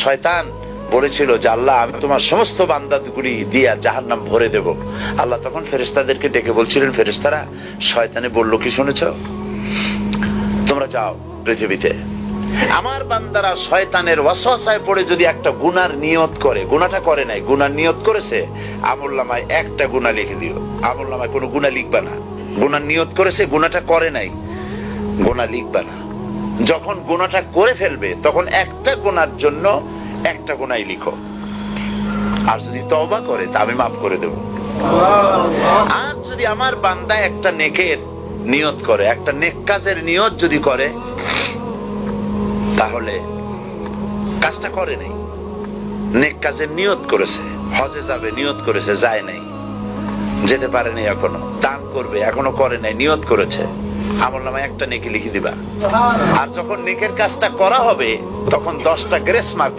শয়তান বলেছিল যে আল্লাহ আমি তোমার সমস্ত বান্দাগুলি দিয়া জাহান্নাম ভরে দেব। আল্লাহ তখন ফেরেশতাদেরকে ডেকে বলছিলেন, ফেরেশতারা শয়তানে বলল কি শুনেছ? তোমরা যাও পৃথিবীতে, আমার বান্দারা শয়তানের ওয়াসওয়াসায় পড়ে যদি একটা গুনার নিয়ত করে, গুনাহটা করে নাই, গুনার নিয়ত করেছে, আমলনামায় একটা গুনাহ লিখে দিও। আমলনামায় কোনো গুনাহ লিখবা না। গুনার নিয়ত করেছে, গুনাহটা করে নাই, গুনাহ লিখবা না। যখন গুনাহটা করে ফেলবে তখন একটা গুনার জন্য একটা গুনাহই লিখো, আর যদি তওবা করে তা আমি মাফ করে দেব। আর যদি আমার বান্দা একটা নেকের নিয়ত করে, একটা নেক কাজের নিয়ত যদি করে, তাহলে কাজটা করে নাই, নেক কাজের নিয়ত করেছে, হজে যাবে নিয়ত করেছে, যায় নাই, যেতে পারে নাই, এখনো দান করবে এখনো করে নাই, নিয়ত করেছে, আমলনামায় একটা নেকি লিখে দিবা। আর যখন নেকের কাজটা করা হবে তখন 10টা গ্রেস মার্ক